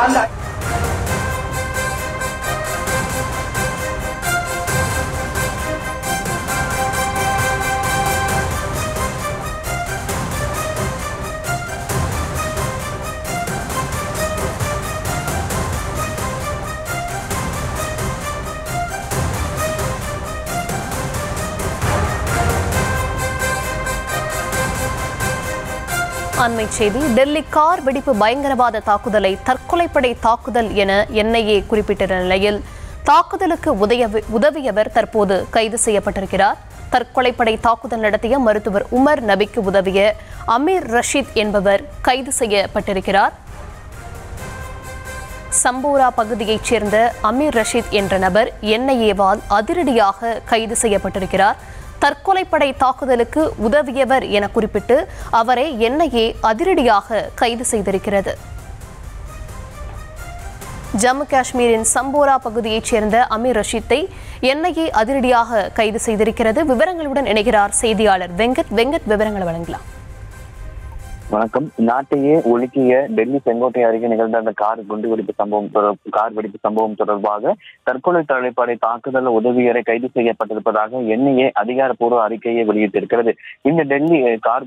அந்த அண்மை செய்தி. டெல்லி கார் வெடிப்பு பயங்கரவாத தாக்குதலை தற்கொலைப்படை தாக்குதல் என என்ஐஏ குறிப்பிட்ட நிலையில் தாக்குதலுக்கு உதவியவர் தற்போது கைது செய்யப்பட்டிருக்கிறார். தற்கொலைப்படை தாக்குதல் நடத்திய மருத்துவர் உமர் நபிக்கு உதவிய அமீர் ரஷீத் என்பவர் கைது செய்யப்பட்டிருக்கிறார். சம்போரா பகுதியைச் சேர்ந்த அமீர் ரஷீத் என்ற நபர் என்ஐஏவால் அதிரடியாக கைது செய்யப்பட்டிருக்கிறார். தற்கொலைப்படை தாக்குதலுக்கு உதவியவர் என குறிப்பிட்டு அவரை என்ஐஏ அதிரடியாக கைது செய்திருக்கிறது. ஜம்மு காஷ்மீரின் சம்போரா பகுதியைச் சேர்ந்த அமீர் ரஷீத்தை என்ஐஏ அதிரடியாக கைது செய்திருக்கிறது. விவரங்களுடன் இணைகிறார் செய்தியாளர் வெங்கட். விவரங்களை வழங்கலாம். வணக்கம். நாட்டையே ஒழுக்கிய டெல்லி செங்கோட்டை அருகே நிகழ்ந்த அந்த கார் வெடிப்பு சம்பவம் தொடர்பாக தற்கொலை தலைப்படை தாக்குதல் உதவியரை கைது செய்யப்பட்டிருப்பதாக என்ஐஏ அதிகாரப்பூர்வ அறிக்கையை வெளியிட்டிருக்கிறது. இந்த டெல்லி கார்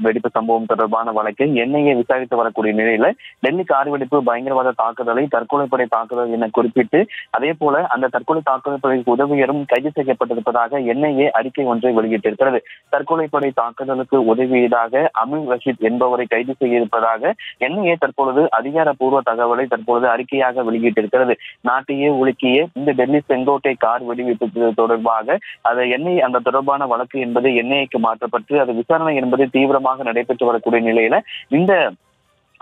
வெடிப்பு சம்பவம் தொடர்பான வழக்கை என்ஐஏ விசாரித்து வரக்கூடிய நிலையில டெல்லி கார் வெடிப்பு பயங்கரவாத தாக்குதலை தற்கொலைப்படை தாக்குதல் என குறிப்பிட்டு அதே போல அந்த தற்கொலை தாக்குதல் உதவியரும் கைது செய்யப்பட்டிருப்பதாக என்ஐஏ அறிக்கை ஒன்றை வெளியிட்டிருக்கிறது. தற்கொலைப்படை தாக்குதலுக்கு உதவியதாக அமீர் ரஷீத் என்பவரை கைது செய்திருப்பதாக என்ஐஏ தற்பொழுது அதிகாரப்பூர்வ தகவலை தற்பொழுது அறிக்கையாக வெளியிட்டிருக்கிறது. நாட்டையே உலுக்கிய இந்த டெல்லி செங்கோட்டை கார் வெடிவிப்பு தொடர்பாக அதை என்ஐஏ அந்த தொடர்பான வழக்கு என்பது என்ஐஏக்கு மாற்றப்பட்டு அது விசாரணை என்பது தீவிரமாக நடைபெற்று வரக்கூடிய நிலையில இந்த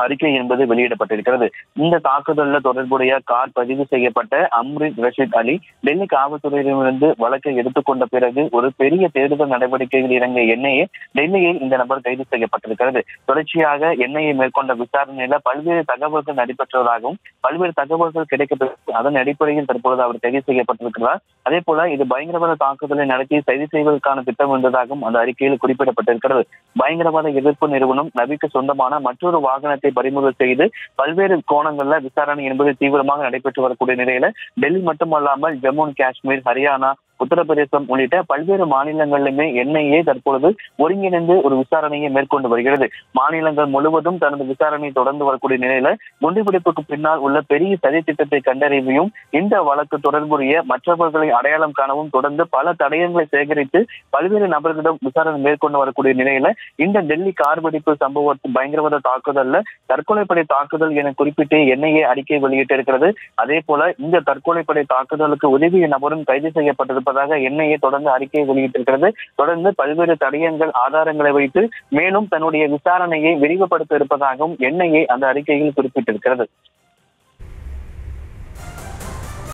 அறிக்கை என்பது வெளியிடப்பட்டிருக்கிறது. இந்த தாக்குதலில் தொடர்புடைய கார் பதிவு செய்யப்பட்ட அம்ரித் ரஷீத் அலி டெல்லி காவல்துறையிடமிருந்து வழக்கை எடுத்துக்கொண்ட பிறகு ஒரு பெரிய தேடுதல் நடவடிக்கையில் இறங்கிய என்ஐஏ டெல்லியில் இந்த நபர் கைது செய்யப்பட்டிருக்கிறது. தொடர்ச்சியாக என்ஐஏ மேற்கொண்ட விசாரணையில பல்வேறு தகவல்கள் நடைபெற்றதாகவும் பல்வேறு தகவல்கள் கிடைக்கப்பெற்று அதன் அடிப்படையில் தற்பொழுது அவர் கைது செய்யப்பட்டிருக்கிறார். அதே போல இது பயங்கரவாத தாக்குதலை நடத்தி கைது செய்வதற்கான திட்டம் இருந்ததாகவும் அந்த அறிக்கையில் குறிப்பிடப்பட்டிருக்கிறது. பயங்கரவாத எதிர்ப்பு நிறுவனம் நபிக்கு சொந்தமான மற்றொரு வாகனத்தை பறிமுதல் செய்து பல்வேறு கோணங்கள்ல விசாரணை என்பது தீவிரமாக நடைபெற்று வரக்கூடிய நிலையில டெல்லி மட்டுமல்லாமல் ஜம்மு காஷ்மீர், ஹரியானா, உத்தரப்பிரதேசம் உள்ளிட்ட பல்வேறு மாநிலங்களிலுமே என்ஐஏ தற்பொழுது ஒருங்கிணைந்து ஒரு விசாரணையை மேற்கொண்டு வருகிறது. மாநிலங்கள் முழுவதும் தனது விசாரணை தொடர்ந்து வரக்கூடிய நிலையில குண்டுபிடிப்புக்கு பின்னால் உள்ள பெரிய சதி திட்டத்தை கண்டறிவையும் இந்த வழக்கு தொடர்புடைய மற்றவர்களை அடையாளம் காணவும் தொடர்ந்து பல தடயங்களை சேகரித்து பல்வேறு நபர்களிடம் விசாரணை மேற்கொண்டு வரக்கூடிய நிலையில இந்த டெல்லி கார் வெடிப்பு சம்பவத்தில் பயங்கரவாத தாக்குதல்ல தற்கொலைப்படை தாக்குதல் என குறிப்பிட்டு என்ஐஏ அறிக்கை வெளியிட்டிருக்கிறது. அதே போல இந்த தற்கொலைப்படை தாக்குதலுக்கு உதவிய நபரும் கைது செய்யப்பட்டிருப்பதாக என்ஐஏ தொடர்ந்து அறிக்கையை வெளியிட்டிருக்கிறது. தொடர்ந்து பல்வேறு தடயங்கள் ஆதாரங்களை வைத்து மேலும் தன்னுடைய விசாரணையை விரிவுபடுத்த இருப்பதாகவும் என்ஐஏ அந்த அறிக்கையில் குறிப்பிட்டிருக்கிறது.